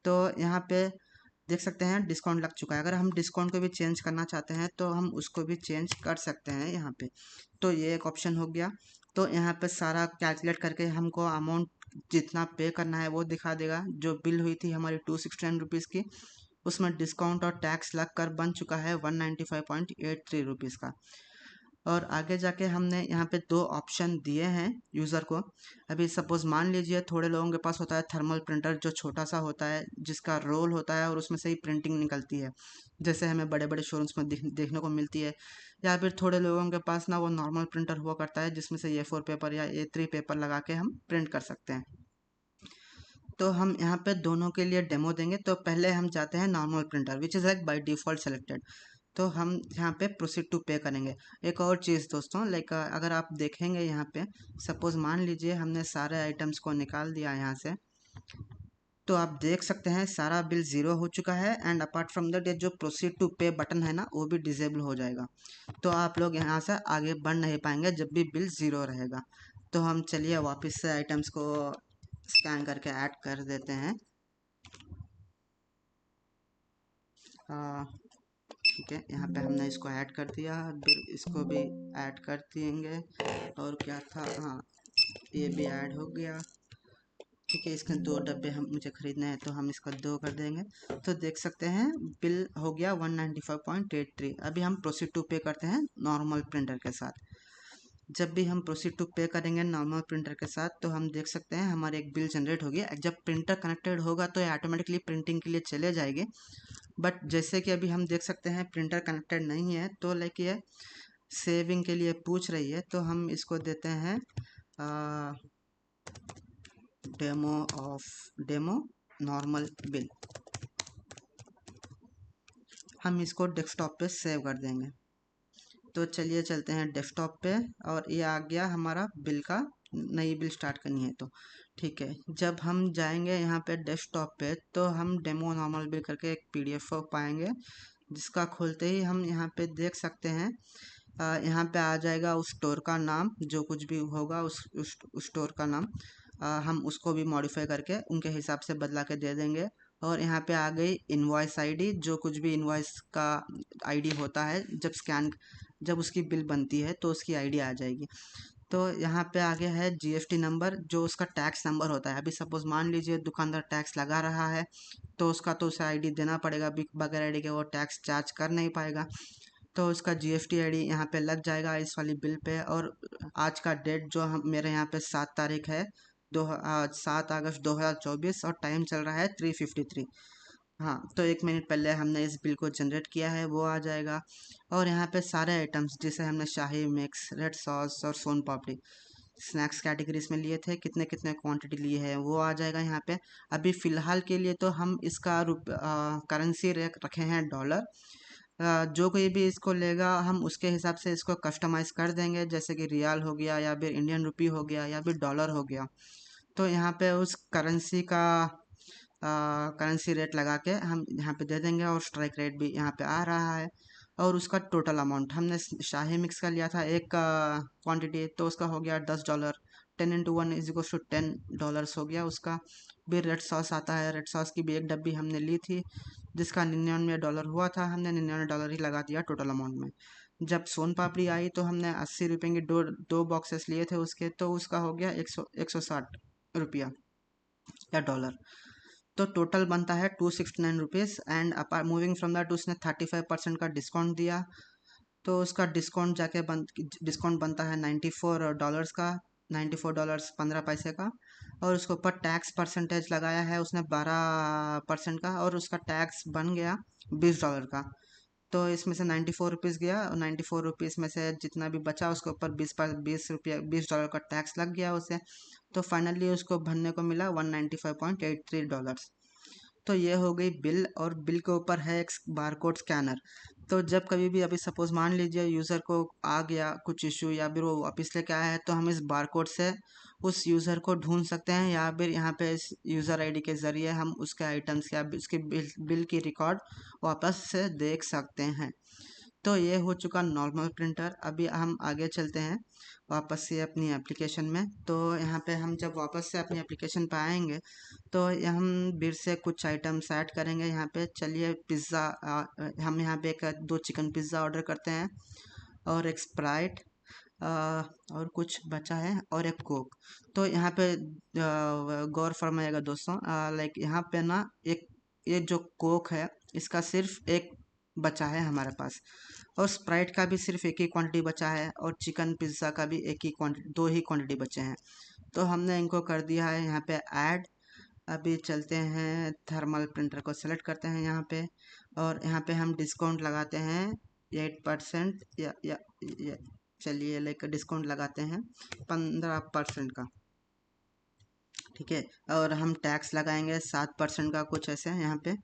तो यहाँ पे देख सकते हैं डिस्काउंट लग चुका है। अगर हम डिस्काउंट को भी चेंज करना चाहते हैं तो हम उसको भी चेंज कर सकते हैं यहाँ पे। तो ये एक ऑप्शन हो गया। तो यहाँ पे सारा कैलकुलेट करके हमको अमाउंट जितना पे करना है वो दिखा देगा। जो बिल हुई थी हमारी 269 रुपीज़ की, उसमें डिस्काउंट और टैक्स लग कर बन चुका है 195.83 रुपीज़ का। और आगे जाके हमने यहाँ पे दो ऑप्शन दिए हैं यूज़र को। अभी सपोज़ मान लीजिए थोड़े लोगों के पास होता है थर्मल प्रिंटर, जो छोटा सा होता है जिसका रोल होता है और उसमें से ही प्रिंटिंग निकलती है, जैसे हमें बड़े बड़े शोरूम्स में देखने को मिलती है। या फिर थोड़े लोगों के पास ना वो नॉर्मल प्रिंटर हुआ करता है जिसमें से A4 पेपर या A3 पेपर लगा के हम प्रिंट कर सकते हैं। तो हम यहाँ पे दोनों के लिए डेमो देंगे। तो पहले हम जाते हैं normal printer which is like by default selected. तो हम यहाँ पे प्रोसीड टू पे करेंगे। एक और चीज़ दोस्तों, लाइक अगर आप देखेंगे यहाँ पे, सपोज़ मान लीजिए हमने सारे आइटम्स को निकाल दिया यहाँ से, तो आप देख सकते हैं सारा बिल ज़ीरो हो चुका है। एंड अपार्ट फ्रॉम दैट ये जो प्रोसीड टू पे बटन है ना वो भी डिसेबल हो जाएगा। तो आप लोग यहाँ से आगे बढ़ नहीं पाएंगे जब भी बिल ज़ीरो रहेगा। तो हम चलिए वापस से आइटम्स को स्कैन करके ऐड कर देते हैं। ठीक है, यहाँ पे हमने इसको ऐड कर दिया, फिर इसको भी ऐड कर देंगे। और क्या था, हाँ, ये भी ऐड हो गया। ठीक है, इसके दो डब्बे हम मुझे खरीदने हैं तो हम इसका दो कर देंगे। तो देख सकते हैं बिल हो गया 195.83। अभी हम प्रोसीड टू पे करते हैं नॉर्मल प्रिंटर के साथ। जब भी हम प्रोसीड टू पे करेंगे नॉर्मल प्रिंटर के साथ तो हम देख सकते हैं हमारे एक बिल जनरेट होगी। जब प्रिंटर कनेक्टेड होगा तो ये ऑटोमेटिकली प्रिंटिंग के लिए चले जाएगी। बट जैसे कि अभी हम देख सकते हैं प्रिंटर कनेक्टेड नहीं है, तो लाइक ये सेविंग के लिए पूछ रही है। तो हम इसको देते हैं डेमो नॉर्मल बिल। हम इसको डेस्कटॉप पे सेव कर देंगे। तो चलिए चलते हैं डेस्कटॉप पे, और ये आ गया हमारा बिल का, नई बिल स्टार्ट करनी है तो ठीक है। जब हम जाएंगे यहाँ पे डेस्कटॉप पे तो हम डेमो नॉर्मल बिल करके एक PDF पाएंगे, जिसका खोलते ही हम यहाँ पे देख सकते हैं यहाँ पे आ जाएगा उस स्टोर का नाम, जो कुछ भी होगा उस स्टोर का नाम हम उसको भी मॉडिफाई करके उनके हिसाब से बदला के दे देंगे। और यहाँ पे आ गई इनवॉइस आईडी, जो कुछ भी इनवॉइस का आईडी होता है जब उसकी बिल बनती है तो उसकी आईडी आ जाएगी। तो यहाँ पे आगे है जीएसटी नंबर, जो उसका टैक्स नंबर होता है। अभी सपोज मान लीजिए दुकानदार टैक्स लगा रहा है तो उसका तो उसे आईडी देना पड़ेगा, बगैर आईडी के वो टैक्स चार्ज कर नहीं पाएगा। तो उसका जीएसटी आईडी यहाँ पे लग जाएगा इस वाली बिल पे। और आज का डेट जो हम मेरे यहाँ पे 7 तारीख है, 7 अगस्त 2024, और टाइम चल रहा है 3:53। हाँ, तो 1 मिनट पहले हमने इस बिल को जनरेट किया है, वो आ जाएगा। और यहाँ पे सारे आइटम्स जैसे हमने शाही मिक्स, रेड सॉस और सोन पापड़ी स्नैक्स कैटेगरीज में लिए थे, कितने कितने क्वांटिटी लिए हैं वो आ जाएगा यहाँ पे। अभी फ़िलहाल के लिए तो हम इसका करेंसी रखे हैं डॉलर। जो कोई भी इसको लेगा हम उसके हिसाब से इसको कस्टमाइज़ कर देंगे, जैसे कि रियाल हो गया या फिर इंडियन रुपी हो गया या फिर डॉलर हो गया। तो यहाँ पे उस करेंसी का करेंसी रेट लगा के हम यहाँ पे दे देंगे और स्ट्राइक रेट भी यहाँ पे आ रहा है। और उसका टोटल अमाउंट हमने शाही मिक्स का लिया था एक क्वांटिटी, तो उसका हो गया $10। 10 × 1 = $10 हो गया उसका। फिर रेड सॉस आता है, रेड सॉस की भी एक डब्बी हमने ली थी जिसका $99 हुआ था, हमने $99 ही लगा दिया टोटल अमाउंट में। जब सोन पापड़ी आई तो हमने 80 रुपये की दो दो बॉक्सेस लिए थे उसके, तो उसका हो गया 160 रुपया या डॉलर। तो टोटल बनता है ₹269। And apart moving from that उसने 35% का डिस्काउंट दिया, तो उसका डिस्काउंट बनता है $94 का, $94 15 का। और उसके ऊपर टैक्स परसेंटेज लगाया है उसने 12% का, और उसका टैक्स बन गया $20 का। तो इसमें से ₹94 गया, और ₹94 में से जितना भी बचा उसके ऊपर 20 रुपया $20 का टैक्स लग गया उसे। तो फाइनली उसको भरने को मिला $195.83। तो ये हो गई बिल, और बिल के ऊपर है एक बारकोड स्कैनर। तो जब कभी भी अभी सपोज मान लीजिए यूज़र को आ गया कुछ इशू या फिर वो वापस लेके आया है, तो हम इस बारकोड से उस यूज़र को ढूंढ सकते हैं, या फिर यहाँ पे इस यूज़र आईडी के ज़रिए हम उसके आइटम्स या उसके बिल की रिकॉर्ड वापस से देख सकते हैं। तो ये हो चुका नॉर्मल प्रिंटर। अभी हम आगे चलते हैं वापस से अपनी एप्लीकेशन में। तो यहाँ पे हम जब वापस से अपनी एप्लीकेशन पे आएंगे तो हम फिर से कुछ आइटम्स ऐड करेंगे यहाँ पे। चलिए पिज़्ज़ा, हम यहाँ पे एक 2 चिकन पिज़्ज़ा ऑर्डर करते हैं, और एक स्प्राइट, और कुछ बचा है, और एक कोक। तो यहाँ पे गौर फरमाइएगा दोस्तों, लाइक यहाँ पे ना एक ये जो कोक है इसका सिर्फ एक बचा है हमारे पास, और स्प्राइट का भी सिर्फ एक ही क्वांटिटी बचा है, और चिकन पिज़्ज़ा का भी एक ही क्वांटिटी, 2 ही क्वांटिटी बचे हैं। तो हमने इनको कर दिया है यहाँ पे ऐड। अभी चलते हैं थर्मल प्रिंटर को सेलेक्ट करते हैं यहाँ पे, और यहाँ पे हम डिस्काउंट लगाते हैं 8%, या चलिए लाइक डिस्काउंट लगाते हैं 15% का, ठीक है। और हम टैक्स लगाएंगे 7% का कुछ ऐसे यहाँ पे।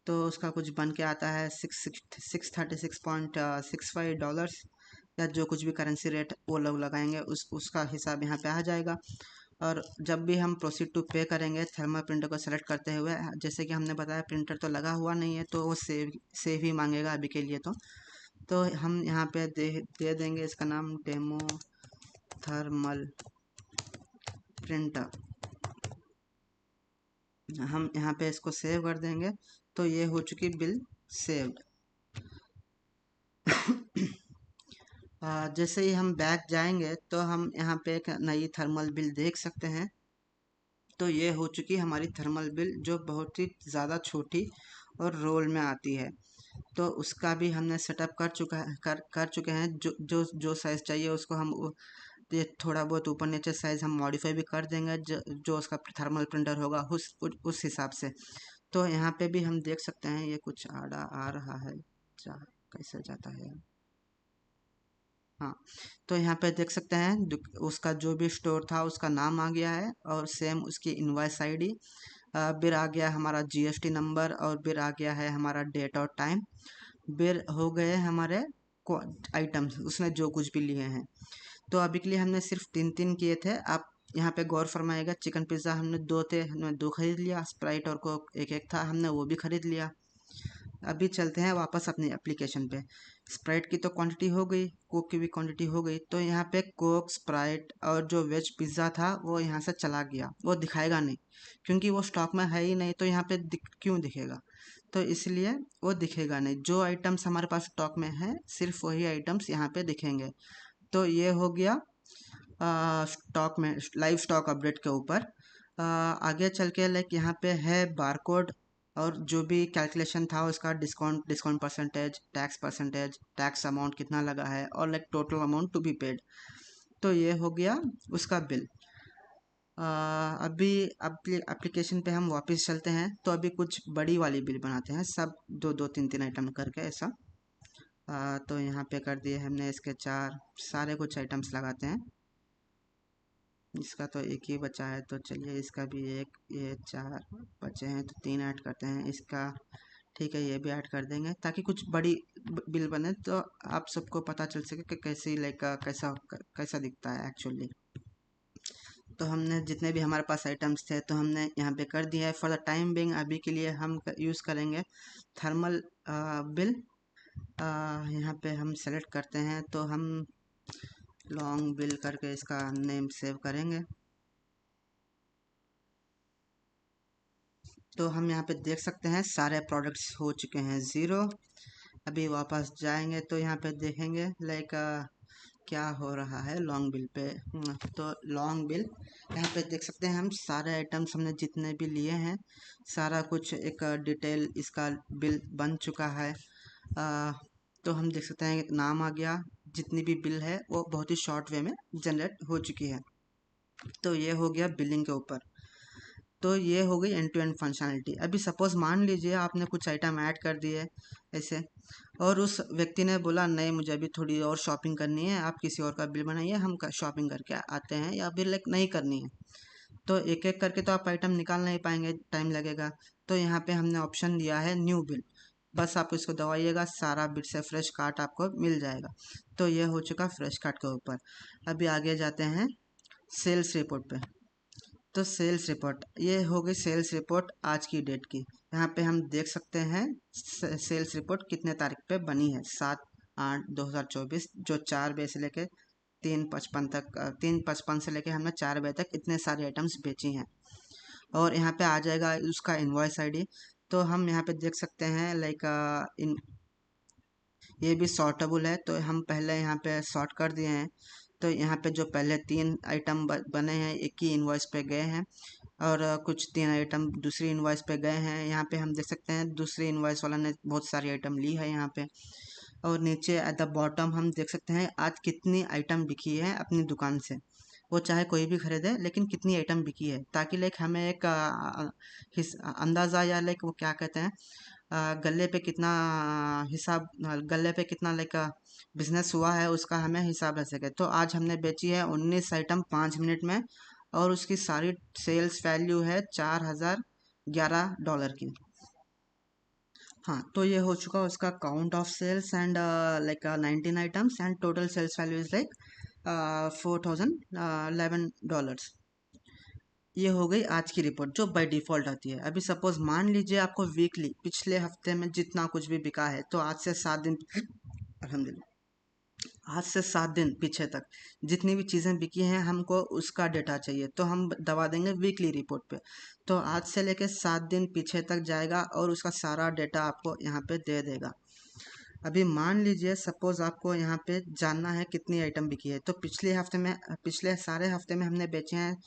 तो उसका कुछ बन के आता है 636.65 डॉलर्स, या जो कुछ भी करेंसी रेट वो लोग लगाएंगे उसका हिसाब यहाँ पे आ जाएगा। और जब भी हम प्रोसीड टू पे करेंगे थर्मल प्रिंटर को सेलेक्ट करते हुए, जैसे कि हमने बताया प्रिंटर तो लगा हुआ नहीं है, तो वो सेव ही मांगेगा अभी के लिए। तो हम यहाँ पे दे देंगे इसका नाम डेमो थर्मल प्रिंटर। हम यहाँ पे इसको सेव कर देंगे। तो ये हो चुकी बिल सेव्ड। जैसे ही हम बैक जाएंगे तो हम यहाँ पे एक नई थर्मल बिल देख सकते हैं। तो ये हो चुकी हमारी थर्मल बिल, जो बहुत ही ज़्यादा छोटी और रोल में आती है। तो उसका भी हमने सेटअप कर चुके हैं। जो साइज़ चाहिए उसको हम ये थोड़ा बहुत ऊपर नीचे साइज़ हम मॉडिफाई भी कर देंगे, जो उसका थर्मल प्रिंटर होगा उस हिसाब से। तो यहाँ पे भी हम देख सकते हैं ये कुछ आ रहा है, कैसे जाता है। हाँ, तो यहाँ पे देख सकते हैं उसका जो भी स्टोर था उसका नाम आ गया है, और सेम उसकी इनवॉइस आईडी, फिर आ गया हमारा जीएसटी नंबर, और फिर आ गया है हमारा डेट और टाइम। फिर हो गए हमारे आइटम्स उसने जो कुछ भी लिए हैं। तो अभी के लिए हमने सिर्फ 3 किए थे। आप यहाँ पे गौर फरमाइएगा, चिकन पिज़्ज़ा हमने 2 थे, हमने 2 खरीद लिया, स्प्राइट और कोक एक एक था, हमने वो भी खरीद लिया। अभी चलते हैं वापस अपनी एप्लीकेशन पे। स्प्राइट की तो क्वांटिटी हो गई, कोक की भी क्वांटिटी हो गई। तो यहाँ पे कोक, स्प्राइट और जो वेज पिज़्ज़ा था वो यहाँ से चला गया, वो दिखाएगा नहीं क्योंकि वो स्टॉक में है ही नहीं। तो यहाँ पे क्यों दिखेगा? तो इसलिए वो दिखेगा नहीं। जो आइटम्स हमारे पास स्टॉक में है सिर्फ वही आइटम्स यहाँ पे दिखेंगे। तो ये हो गया स्टॉक में लाइव स्टॉक अपडेट के ऊपर। आगे चल के लाइक यहाँ पे है बारकोड, और जो भी कैलकुलेशन था उसका डिस्काउंट परसेंटेज, टैक्स अमाउंट कितना लगा है, और like total amount to be paid. तो ये हो गया उसका बिल। अभी एप्लीकेशन पे हम वापस चलते हैं। तो अभी कुछ बड़ी वाली बिल बनाते हैं, सब दो दो तीन तीन आइटम करके ऐसा। तो यहाँ पे कर दिए हमने इसके 4 सारे कुछ आइटम्स लगाते हैं। इसका तो एक ही बचा है, तो चलिए इसका भी एक, ये 4 बचे हैं तो 3 ऐड करते हैं इसका। ठीक है, ये भी ऐड कर देंगे ताकि कुछ बड़ी बिल बने, तो आप सबको पता चल सके कि कैसी लाइक कैसा कैसा दिखता है एक्चुअली। तो हमने जितने भी हमारे पास आइटम्स थे तो हमने यहाँ पे कर दिया है। फॉर द टाइम बिंग अभी के लिए हम यूज़ करेंगे थर्मल बिल। यहाँ पे हम सेलेक्ट करते हैं तो हम लॉन्ग बिल करके इसका नेम सेव करेंगे। तो हम यहाँ पे देख सकते हैं सारे प्रोडक्ट्स हो चुके हैं ज़ीरो। अभी वापस जाएंगे तो यहाँ पे देखेंगे लाइक क्या हो रहा है लॉन्ग बिल पे। तो लॉन्ग बिल यहाँ पे देख सकते हैं हम सारे आइटम्स हमने जितने भी लिए हैं सारा कुछ एक डिटेल इसका बिल बन चुका है। तो हम देख सकते हैं नाम आ गया, जितनी भी बिल है वो बहुत ही शॉर्ट वे में जनरेट हो चुकी है। तो ये हो गया बिलिंग के ऊपर। तो ये हो गई एंड टू एंड फंक्शनलिटी। अभी सपोज मान लीजिए आपने कुछ आइटम ऐड कर दिए ऐसे, और उस व्यक्ति ने बोला नहीं मुझे अभी थोड़ी और शॉपिंग करनी है, आप किसी और का बिल बनाइए, हम शॉपिंग करके आते हैं, या बिल लाइक नहीं करनी है। तो एक एक करके तो आप आइटम निकाल नहीं पाएंगे, टाइम लगेगा। तो यहाँ पे हमने ऑप्शन दिया है न्यू बिल, बस आप इसको दबाइएगा, सारा बिल से फ्रेश कार्ट आपको मिल जाएगा। तो ये हो चुका फ्रेश कार्ट के ऊपर। अभी आगे जाते हैं सेल्स रिपोर्ट पे। तो सेल्स रिपोर्ट ये हो गई सेल्स रिपोर्ट आज की डेट की। यहाँ पे हम देख सकते हैं सेल्स रिपोर्ट कितने तारीख पे बनी है, 7/8/2024, जो 4 बजे से लेके 3:55 तक, 3:55 से लेके हमने 4 बजे तक इतने सारे आइटम्स बेची हैं। और यहाँ पे आ जाएगा उसका इनवॉइस आईडी। तो हम यहाँ पे देख सकते हैं लाइक इन ये भी सॉर्टेबल है, तो हम पहले यहाँ पे सॉर्ट कर दिए हैं। तो यहाँ पे जो पहले 3 आइटम बने हैं एक ही इनवॉइस पे गए हैं, और कुछ 3 आइटम दूसरी इनवॉइस पे गए हैं। यहाँ पे हम देख सकते हैं दूसरी इनवॉइस वाला ने बहुत सारी आइटम ली है यहाँ पे। और नीचे एट द बॉटम हम देख सकते हैं आज कितनी आइटम बिकी है अपनी दुकान से। वो चाहे कोई भी खरीदे लेकिन कितनी आइटम बिकी है, ताकि लाइक हमें एक अंदाज़ा, या लाइक वो क्या कहते हैं गले पे कितना हिसाब, गले पे कितना लाइक बिजनेस हुआ है उसका हमें हिसाब रह सके। तो आज हमने बेची है 19 आइटम 5 मिनट में, और उसकी सारी सेल्स वैल्यू है $4011 की। हाँ, तो ये हो चुका उसका count of sales and like 19 items, and total sales value is like $4011। ये हो गई आज की रिपोर्ट जो बाय डिफ़ॉल्ट आती है। अभी सपोज मान लीजिए आपको वीकली पिछले हफ्ते में जितना कुछ भी बिका है, तो आज से 7 दिन अल्हम्दुलिल्लाह, आज से 7 दिन पीछे तक जितनी भी चीज़ें बिकी हैं हमको उसका डेटा चाहिए, तो हम दबा देंगे वीकली रिपोर्ट पे। तो आज से लेके 7 दिन पीछे तक जाएगा और उसका सारा डेटा आपको यहाँ पे दे देगा। अभी मान लीजिए सपोज आपको यहाँ पे जानना है कितनी आइटम बिकी है, तो पिछले सारे हफ्ते में हमने बेचे हैं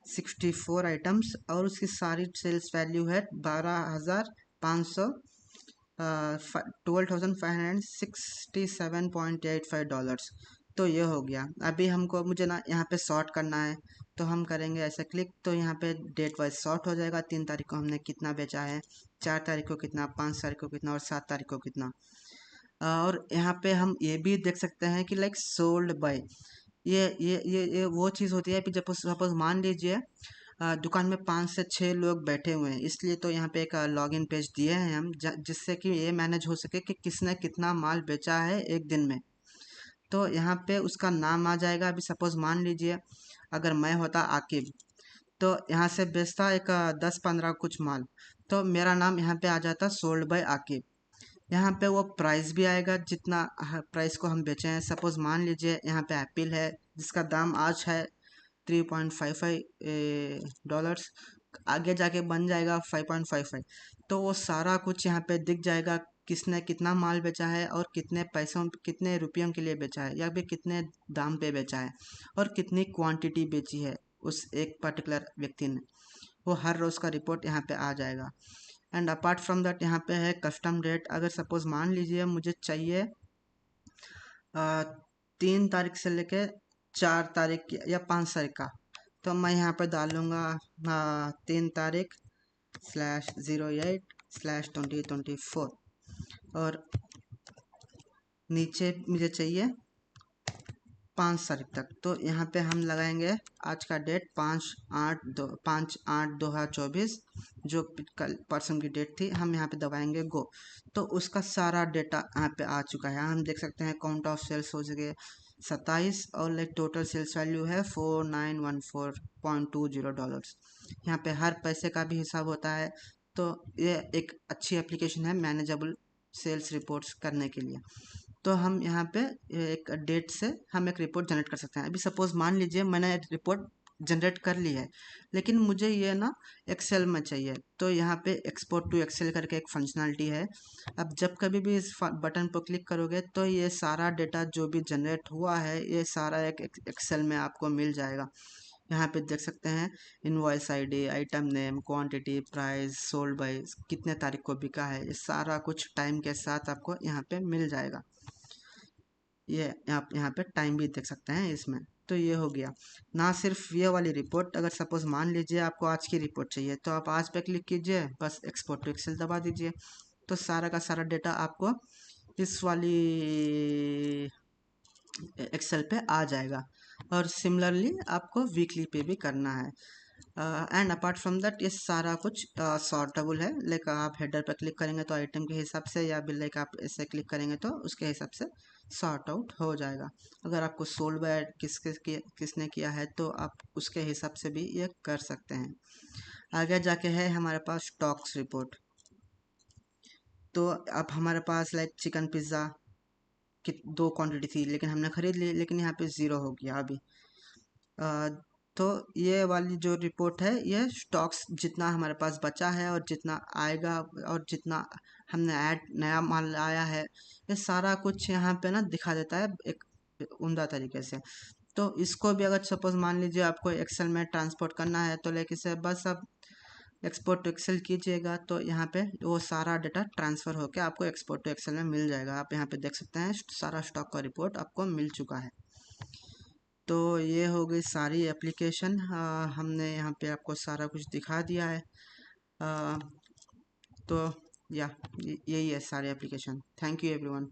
64 आइटम्स, और उसकी सारी सेल्स वैल्यू है 12,500, 12,567.85 डॉलर्स। तो ये हो गया। अभी हमको मुझे ना यहाँ पे सॉर्ट करना है, तो हम करेंगे ऐसे क्लिक, तो यहाँ पे डेट वाइज सॉर्ट हो जाएगा। 3 तारीख को हमने कितना बेचा है, 4 तारीख को कितना, 5 तारीख को कितना, और 7 तारीख को कितना। और यहाँ पे हम ये भी देख सकते हैं कि लाइक सोल्ड बाय, ये वो चीज़ होती है कि जब सपोज मान लीजिए दुकान में 5 से 6 लोग बैठे हुए हैं, इसलिए तो यहाँ पे एक लॉगिन पेज दिए हैं हम, जिससे कि ये मैनेज हो सके कि किसने कितना माल बेचा है एक दिन में। तो यहाँ पे उसका नाम आ जाएगा। अभी सपोज मान लीजिए अगर मैं होता आकिब, तो यहाँ से बेचता एक 10-15 कुछ माल, तो मेरा नाम यहाँ पे आ जाता सोल्ड बाय आकिब। यहाँ पे वो प्राइस भी आएगा जितना प्राइस को हम बेचे हैं। सपोज मान लीजिए यहाँ पे एप्पल है जिसका दाम आज है 3.55 डॉलर्स, आगे जाके बन जाएगा 5.55। तो वो सारा कुछ यहाँ पे दिख जाएगा, किसने कितना माल बेचा है और कितने पैसों कितने रुपयों के लिए बेचा है, या फिर कितने दाम पे बेचा है, और कितनी क्वांटिटी बेची है उस एक पर्टिकुलर व्यक्ति ने। वो हर रोज़ का रिपोर्ट यहाँ पे आ जाएगा। एंड अपार्ट फ्रॉम दैट यहाँ पे है कस्टम डेट। अगर सपोज मान लीजिए मुझे चाहिए 3 तारीख से लेके 4 तारीख या 5 तारीख का, तो मैं यहाँ पे डालूँगा 3 तारीख/08/2024, और नीचे मुझे चाहिए 5 तारीख तक। तो यहाँ पे हम लगाएंगे आज का डेट 5/8/2024, जो कल परसों की डेट थी। हम यहाँ पे दबाएंगे गो, तो उसका सारा डेटा यहाँ पे आ चुका है। हम देख सकते हैं काउंट ऑफ सेल्स हो चुके, 27 और लाइक टोटल सेल्स वैल्यू है $4914.20। यहाँ पे हर पैसे का भी हिसाब होता है। तो ये एक अच्छी एप्लीकेशन है मैनेजेबल सेल्स रिपोर्ट्स करने के लिए। तो हम यहाँ पे एक डेट से हम एक रिपोर्ट जनरेट कर सकते हैं। अभी सपोज मान लीजिए मैंने रिपोर्ट जनरेट कर ली है, लेकिन मुझे ये ना एक्सेल में चाहिए। तो यहाँ पे एक्सपोर्ट टू एक्सेल करके एक फंक्शनलिटी है। अब जब कभी भी इस बटन पर क्लिक करोगे तो ये सारा डेटा जो भी जनरेट हुआ है ये सारा एक एक्सेल में आपको मिल जाएगा। यहाँ पे देख सकते हैं invoice ID, item name, quantity, price, sold by, कितने तारीख को बिका है, ये सारा कुछ टाइम के साथ आपको यहाँ पे मिल जाएगा। ये आप यहाँ पे टाइम भी देख सकते हैं इसमें। तो ये हो गया ना सिर्फ ये वाली रिपोर्ट। अगर सपोज मान लीजिए आपको आज की रिपोर्ट चाहिए तो आप आज पे क्लिक कीजिए, बस एक्सपोर्ट टू एक्सेल दबा दीजिए, तो सारा का सारा डेटा आपको इस वाली एक्सेल पे आ जाएगा। और सिमिलरली आपको वीकली पे भी करना है। एंड अपार्ट फ्रॉम दैट ये सारा कुछ सॉर्टेबल है। लाइक आप हेडर पर क्लिक करेंगे तो आइटम के हिसाब से, या भी लाइक आप ऐसे क्लिक करेंगे तो उसके हिसाब से सॉर्ट आउट हो जाएगा। अगर आपको सोल्ड बाय किसने किया है तो आप उसके हिसाब से भी ये कर सकते हैं। आगे जाके है हमारे पास स्टॉक्स रिपोर्ट। तो अब हमारे पास लाइक चिकन पिज़्ज़ा कि 2 क्वांटिटी थी लेकिन हमने खरीद ली, लेकिन यहाँ पे ज़ीरो हो गया अभी। अ, तो ये वाली जो रिपोर्ट है ये स्टॉक्स जितना हमारे पास बचा है और जितना आएगा और जितना हमने ऐड नया माल आया है, ये सारा कुछ यहाँ पे ना दिखा देता है एक उम्दा तरीके से। तो इसको भी अगर सपोज मान लीजिए आपको एक्सेल में ट्रांसपोर्ट करना है तो लाइक इसे बस अब एक्सपोर्ट टू एक्सेल कीजिएगा तो यहाँ पे वो सारा डाटा ट्रांसफ़र होकर आपको एक्सपोर्ट टू एक्सेल में मिल जाएगा। आप यहाँ पे देख सकते हैं सारा स्टॉक का रिपोर्ट आपको मिल चुका है। तो ये हो गई सारी एप्लीकेशन। हमने यहाँ पे आपको सारा कुछ दिखा दिया है। अ, तो या यही है सारी एप्लीकेशन। Thank you everyone.